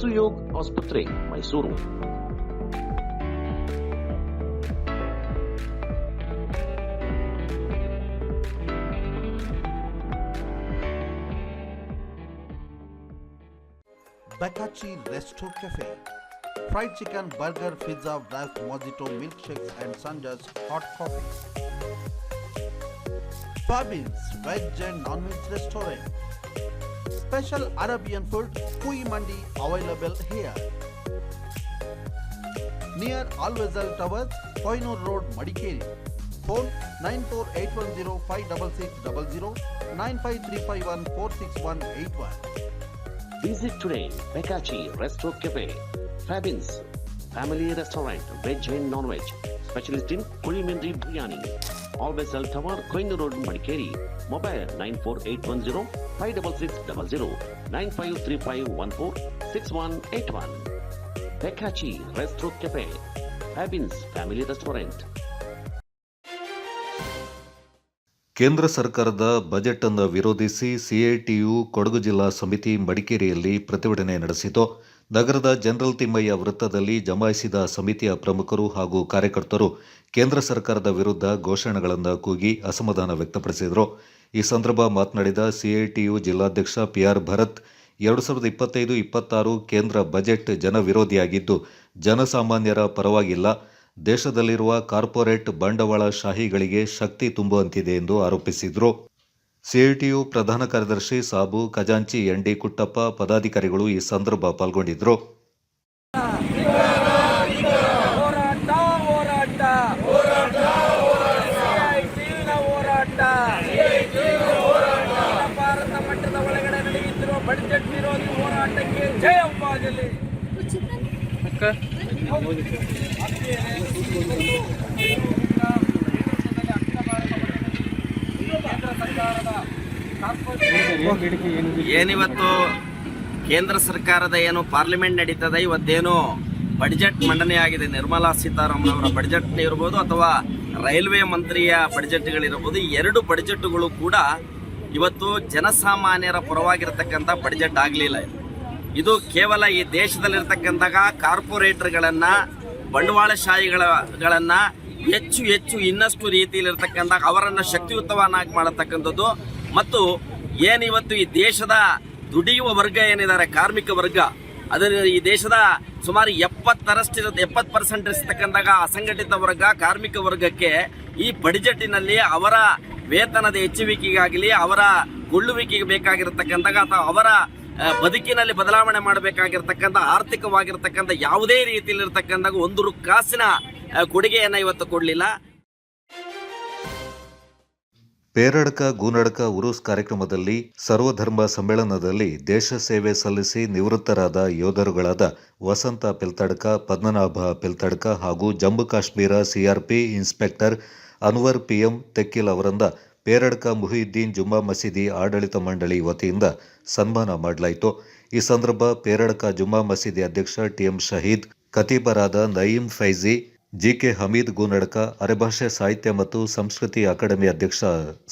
Speaker 5: ಸುಯೋಗ್ ಆಸ್ಪತ್ರೆ, Mysuru.
Speaker 9: Bakachi Resto Cafe. Fried chicken, burger, pizza, wraps, mojito, milkshakes and Sanja's hot coffee. Fabins Veg and Non-Veg Restaurant. Special Arabian food, Kui Mandi available here. Near Alvezal Towers, Koinur Road, Madikeri. Phone 9481056600, 95351466181.
Speaker 5: Visit today Bakachi Resto Cafe. Fabins Family Restaurant, Veg and Non-Veg, specialist in Kuliminri Biryani. Alvezal Tower, Koinur Road, Madikeri. Mobile 94810-56600, 9535146181. Bakachi Resto Cafe. Fabins Family Restaurant.
Speaker 2: ಕೇಂದ್ರ ಸರ್ಕಾರದ budget ಅನ್ನು ವಿರೋಧಿಸಿ CITU Kodagu ಜಿಲ್ಲಾ ಸಮಿತಿ ಮಡಿಕೇರಿಯಲ್ಲಿ ಪ್ರತಿಭಟನೆ ನಡೆಸಿತು. ನಗರದ ಜನರಲ್ ತಿಮ್ಮಯ್ಯ ವೃತ್ತದಲ್ಲಿ ಜಮಾಯಿಸಿದ ಸಮಿತಿಯ ಪ್ರಮುಖರು ಹಾಗೂ ಕಾರ್ಯಕರ್ತರು ಕೇಂದ್ರ ಸರ್ಕಾರದ ವಿರುದ್ಧ ಘೋಷಣೆಗಳನ್ನು ಕೂಗಿ ಅಸಮಾಧಾನ ವ್ಯಕ್ತಪಡಿಸಿದರು. ಈ ಸಂದರ್ಭ ಮಾತನಾಡಿದ ಸಿಐಟಿಯು ಜಿಲ್ಲಾಧ್ಯಕ್ಷ ಪಿಆರ್ ಭರತ್, 2025-26 ಕೇಂದ್ರ ಬಜೆಟ್ ಜನವಿರೋಧಿಯಾಗಿದ್ದು ಜನಸಾಮಾನ್ಯರ ಪರವಾಗಿಲ್ಲ, ದೇಶದಲ್ಲಿರುವ ಕಾರ್ಪೊರೇಟ್ ಬಂಡವಾಳ ಶಾಹಿಗಳಿಗೆ ಶಕ್ತಿ ತುಂಬುವಂತಿದೆ ಎಂದು ಆರೋಪಿಸಿದರು. ಸಿಐಟಿಯು ಪ್ರಧಾನ ಕಾರ್ಯದರ್ಶಿ ಸಾಬು, ಖಜಾಂಚಿ ಎನ್ಡಿ ಕುಟ್ಟಪ್ಪ, ಪದಾಧಿಕಾರಿಗಳು ಈ ಸಂದರ್ಭ ಪಾಲ್ಗೊಂಡಿದ್ದರು.
Speaker 10: ಭಾರತ ಮಟ್ಟದ ಒಳಗಡೆ ನಡೆಯುತ್ತಿರುವ ಬಜೆಟ್ ವಿರೋಧಿ ಹೋರಾಟಕ್ಕೆ ಜಯವಾಗಲಿ.
Speaker 11: ಏನಿವತ್ತು ಕೇಂದ್ರ ಸರ್ಕಾರದ ಏನು ಪಾರ್ಲಿಮೆಂಟ್ ನಡೀತದೆ, ಇವತ್ತೇನು ಬಡ್ಜೆಟ್ ಮಂಡನೆ ಆಗಿದೆ, ನಿರ್ಮಲಾ ಸೀತಾರಾಮನ್ ಅವರ ಬಡ್ಜೆಟ್ ಇರ್ಬೋದು ಅಥವಾ ರೈಲ್ವೆ ಮಂತ್ರಿಯ ಬಡ್ಜೆಟ್ಗಳಿರ್ಬೋದು, ಈ ಎರಡು ಬಡ್ಜೆಟ್ಗಳು ಕೂಡ ಇವತ್ತು ಜನಸಾಮಾನ್ಯರ ಪರವಾಗಿರತಕ್ಕಂಥ ಬಡ್ಜೆಟ್ ಆಗಲಿಲ್ಲ. ಇದು ಕೇವಲ ಈ ದೇಶದಲ್ಲಿರ್ತಕ್ಕಂಥ ಕಾರ್ಪೊರೇಟರ್ಗಳನ್ನು, ಬಂಡವಾಳಶಾಹಿಗಳನ್ನು ಹೆಚ್ಚು ಹೆಚ್ಚು ಇನ್ನಷ್ಟು ರೀತಿಯಲ್ಲಿರ್ತಕ್ಕಂಥ ಅವರನ್ನು ಶಕ್ತಿಯುತವನ್ನಾಗಿ ಮಾಡತಕ್ಕಂಥದ್ದು ಮತ್ತು ಏನಿವತ್ತು ಈ ದೇಶದ ದುಡಿಯುವ ವರ್ಗ ಏನಿದ್ದಾರೆ, ಕಾರ್ಮಿಕ ವರ್ಗ, ಅದನ್ನು ಈ ದೇಶದ ಸುಮಾರು 70% ಇರ್ತಕ್ಕಂಥ ಅಸಂಘಟಿತ ವರ್ಗ, ಕಾರ್ಮಿಕ ವರ್ಗಕ್ಕೆ ಈ ಬಡ್ಜೆಟ್ಟಿನಲ್ಲಿ ಅವರ ವೇತನದ ಹೆಚ್ಚುವಿಕೆಗಾಗಲಿ, ಅವರ ಕೊಳ್ಳುವಿಕೆಗೆ ಬೇಕಾಗಿರತಕ್ಕಂಥ ಅಥವಾ ಅವರ ಬದುಕಿನಲ್ಲಿ ಬದಲಾವಣೆ ಮಾಡಬೇಕಾಗಿರ್ತಕ್ಕಂಥ ಆರ್ಥಿಕವಾಗಿರ್ತಕ್ಕಂಥ ಯಾವುದೇ ರೀತಿಯಲ್ಲಿರ್ತಕ್ಕಂಥ ಒಂದು ಕಾಸಿನ ಕೊಡುಗೆಯನ್ನು ಇವತ್ತು ಕೊಡಲಿಲ್ಲ.
Speaker 2: ಪೇರಡ್ಕ ಗೂನಡ್ಕ ಉರುಸ್ ಕಾರ್ಯಕ್ರಮದಲ್ಲಿ ಸರ್ವಧರ್ಮ ಸಮ್ಮೇಳನದಲ್ಲಿ ದೇಶ ಸೇವೆ ಸಲ್ಲಿಸಿ ನಿವೃತ್ತರಾದ ಯೋಧರುಗಳಾದ ವಸಂತ ಪೆಲ್ತಡ್ಕ, ಪದ್ಮನಾಭ ಪೆಲ್ತಡ್ಕ ಹಾಗೂ Jammu Kashmir CRP inspector Anwar PM Thekkil ಅವರಿಂದ ಪೇರಡ್ಕ ಮುಹಿಯುದ್ದೀನ್ ಜುಮ್ಮಾ ಮಸೀದಿ ಆಡಳಿತ ಮಂಡಳಿ ವತಿಯಿಂದ ಸನ್ಮಾನ ಮಾಡಲಾಯಿತು. ಈ ಸಂದರ್ಭ ಪೇರಡ್ಕ ಜುಮ್ಮಾ ಮಸೀದಿ ಅಧ್ಯಕ್ಷ ಟಿಎಂ ಶಹೀದ್, ಖತೀಬರಾದ ನಯೀಂ ಫೈಜಿ, ಜಿಕೆ ಹಮೀದ್ ಗೂನಡ್ಕ, ಅರೆಭಾಷೆ ಸಾಹಿತ್ಯ ಮತ್ತು ಸಂಸ್ಕೃತಿ ಅಕಾಡೆಮಿ ಅಧ್ಯಕ್ಷ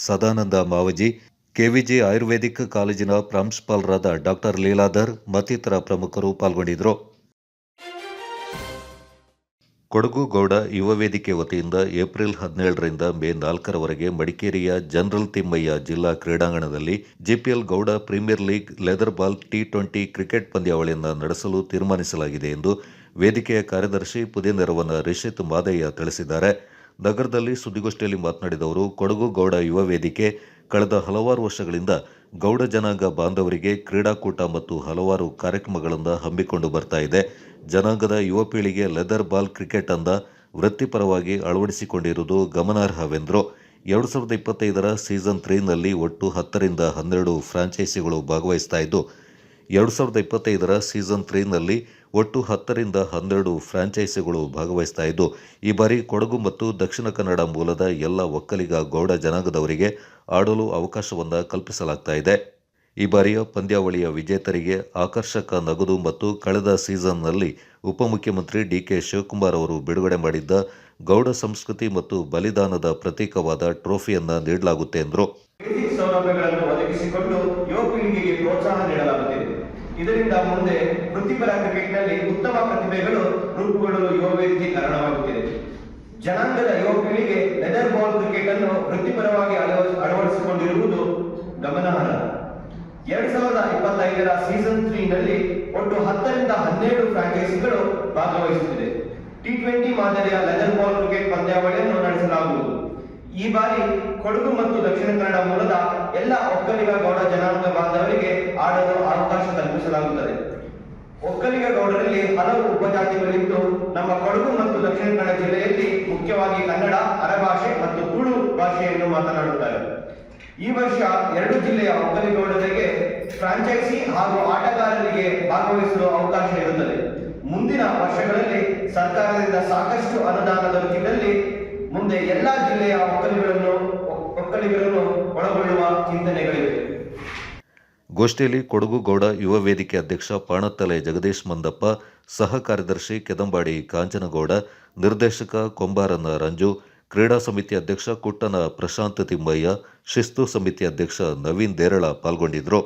Speaker 2: ಸದಾನಂದ ಮಾವಜಿ, ಕೆವಿಜಿ ಆಯುರ್ವೇದಿಕ್ ಕಾಲೇಜಿನ ಪ್ರಾಂಶುಪಾಲರಾದ ಡಾಕ್ಟರ್ ಲೀಲಾಧರ್ ಮತ್ತಿತರ ಪ್ರಮುಖರು ಪಾಲ್ಗೊಂಡಿದ್ದರು. ಕೊಡಗು ಗೌಡ ಯುವ ವೇದಿಕೆ ವತಿಯಿಂದ ಏಪ್ರಿಲ್ 17ರಿಂದ ಮೇ 4ರವರೆಗೆ ಮಡಿಕೇರಿಯ ಜನರಲ್ ತಿಮ್ಮಯ್ಯ ಜಿಲ್ಲಾ ಕ್ರೀಡಾಂಗಣದಲ್ಲಿ GPL Gowda premier league leather ball T20 cricket ಪಂದ್ಯಾವಳಿಯನ್ನು ನಡೆಸಲು ತೀರ್ಮಾನಿಸಲಾಗಿದೆ ಎಂದು ವೇದಿಕೆಯ ಕಾರ್ಯದರ್ಶಿ ಪುದಿನೆರವನ ರಿಷಿತ್ ಮಾದಯ್ಯ ತಿಳಿಸಿದ್ದಾರೆ. ನಗರದಲ್ಲಿ ಸುದ್ದಿಗೋಷ್ಠಿಯಲ್ಲಿ ಮಾತನಾಡಿದ ಅವರು, ಕೊಡಗು ಗೌಡ ಯುವ ವೇದಿಕೆ ಕಳೆದ ಹಲವಾರು ವರ್ಷಗಳಿಂದ ಗೌಡ ಜನಾಂಗ ಬಾಂಧವರಿಗೆ ಕ್ರೀಡಾಕೂಟ ಮತ್ತು ಹಲವಾರು ಕಾರ್ಯಕ್ರಮಗಳನ್ನು ಹಮ್ಮಿಕೊಂಡು ಬರ್ತಾ ಇದೆ. ಜನಾಂಗದ ಯುವ ಪೀಳಿಗೆ ಲೆದರ್ ಬಾಲ್ ಕ್ರಿಕೆಟ್ ಅನ್ನ ವೃತ್ತಿಪರವಾಗಿ ಅಳವಡಿಸಿಕೊಂಡಿರುವುದು ಗಮನಾರ್ಹವೆಂದರು. 2025ರ ಸೀಸನ್ 3ನಲ್ಲಿ ಒಟ್ಟು 10ರಿಂದ 12 ಫ್ರಾಂಚೈಸಿಗಳು ಭಾಗವಹಿಸ್ತಾ ಇದ್ದು 2025ರ ಸೀಸನ್ 3ನಲ್ಲಿ ಒಟ್ಟು 10ರಿಂದ 12 ಫ್ರಾಂಚೈಸಿಗಳು ಭಾಗವಹಿಸ್ತಾ ಇದ್ದು ಈ ಬಾರಿ ಕೊಡಗು ಮತ್ತು ದಕ್ಷಿಣ ಕನ್ನಡ ಮೂಲದ ಎಲ್ಲ ಒಕ್ಕಲಿಗ ಗೌಡ ಜನಾಂಗದವರಿಗೆ ಆಡಲು ಅವಕಾಶವನ್ನು ಕಲ್ಪಿಸಲಾಗ್ತಾ ಇದೆ. ಈ ಬಾರಿಯ ಪಂದ್ಯಾವಳಿಯ ವಿಜೇತರಿಗೆ ಆಕರ್ಷಕ ನಗದು ಮತ್ತು ಕಳೆದ ಸೀಸನ್ನಲ್ಲಿ ಉಪಮುಖ್ಯಮಂತ್ರಿ ಡಿಕೆ ಶಿವಕುಮಾರ್ ಅವರು ಬಿಡುಗಡೆ ಮಾಡಿದ್ದ ಗೌಡ ಸಂಸ್ಕೃತಿ ಮತ್ತು ಬಲಿದಾನದ ಪ್ರತೀಕವಾದ ಟ್ರೋಫಿಯನ್ನು ನೀಡಲಾಗುತ್ತೆ ಎಂದರು.
Speaker 12: ಸೌಲಭ್ಯಗಳನ್ನು ಒದಗಿಸಿಕೊಂಡು ಯುವ ಪೀಳಿಗೆಗೆ ಪ್ರೋತ್ಸಾಹ ನೀಡಲಾಗುತ್ತಿದೆ. ಇದರಿಂದ ಮುಂದೆ ವೃತ್ತಿಪರ ಕ್ರಿಕೆಟ್ನಲ್ಲಿ ಉತ್ತಮ ಪ್ರತಿಭೆಗಳು ರೂಪುಗೊಳ್ಳಲು ಯುವ ವೇದಿಕೆ ಕಾರಣವಾಗುತ್ತಿದೆ. ಜನಾಂಗದ ಯುವ ಪೀಳಿಗೆ ಲೆದರ್ ಬಾಲ್ ಕ್ರಿಕೆಟ್ ಅನ್ನು ವೃತ್ತಿಪರವಾಗಿ ಅಳವಡಿಸಿಕೊಂಡಿರುವುದು ಗಮನಾರ್ಹ. 2025ರ ಸೀಸನ್ 3ನಲ್ಲಿ ಒಟ್ಟು 10ರಿಂದ 12 ಫ್ರಾಂಚೈಸಿಗಳು ಭಾಗವಹಿಸುತ್ತಿದೆ. T20 ಮಾದರಿಯ ಲೆದರ್ ಬಾಲ್ ಕ್ರಿಕೆಟ್ ಪಂದ್ಯಾವಳಿಯನ್ನು ನಡೆಸಲಾಗುವುದು. ಈ ಬಾರಿ ಕೊಡಗು ಮತ್ತು ದಕ್ಷಿಣ ಕನ್ನಡ ಮೂಲದ ಎಲ್ಲ ಒಕ್ಕಲಿಗ ಗೌಡ ಜನಾಂಗ ಬಾಂಧವರಿಗೆ ಆಡಲು ಅವಕಾಶ ಕಲ್ಪಿಸಲಾಗುತ್ತದೆ. ಒಕ್ಕಲಿಗ ಗೌಡರಲ್ಲಿ ಹಲವು ಉಪಜಾತಿಗಳಿದ್ದು ನಮ್ಮ ಕೊಡಗು ಮತ್ತು ದಕ್ಷಿಣ ಕನ್ನಡ ಜಿಲ್ಲೆಯಲ್ಲಿ ಮುಖ್ಯವಾಗಿ ಕನ್ನಡ, ಅರಭಾಷೆ ಮತ್ತು ತುಳು ಭಾಷೆಯನ್ನು ಮಾತನಾಡುತ್ತಾರೆ. ಈ ವರ್ಷ 2 ಜಿಲ್ಲೆಯ ಒಕ್ಕಲಿಗೌಡರಿಗೆ ಫ್ರಾಂಚೈಸಿ ಹಾಗೂ ಆಟಗಾರರಿಗೆ ಭಾಗವಹಿಸಲು ಅವಕಾಶ ಇರುತ್ತದೆ. ಮುಂದಿನ ವರ್ಷಗಳಲ್ಲಿ ಸರ್ಕಾರದಿಂದ ಸಾಕಷ್ಟು ಅನುದಾನ ದೊರಕಿದಲ್ಲಿ ಮುಂದೆ ಎಲ್ಲಾ ಜಿಲ್ಲೆಯ ಒಕ್ಕಲಿಗರನ್ನು ಒಳಗೊಳ್ಳುವ ಚಿಂತನೆಗಳಿವೆ.
Speaker 2: ಗೋಷ್ಠಿಯಲ್ಲಿ ಕೊಡಗು ಗೌಡ ಯುವ ವೇದಿಕೆ ಅಧ್ಯಕ್ಷ ಪಾಣತ್ತಲೆ ಜಗದೀಶ್ ಮಂದಪ್ಪ, ಸಹ ಕಾರ್ಯದರ್ಶಿ ಕೆದಂಬಾಡಿ ಕಾಂಚನಗೌಡ, ನಿರ್ದೇಶಕ ಕೊಂಬಾರನ ರಂಜು, ಕ್ರೀಡಾ ಸಮಿತಿ ಅಧ್ಯಕ್ಷ ಕುಟ್ಟನ ಪ್ರಶಾಂತ್ ತಿಮ್ಮಯ್ಯ, ಶಿಸ್ತು ಸಮಿತಿ ಅಧ್ಯಕ್ಷ ನವೀನ್ ದೇರಳ ಪಾಲ್ಗೊಂಡಿದ್ದರು.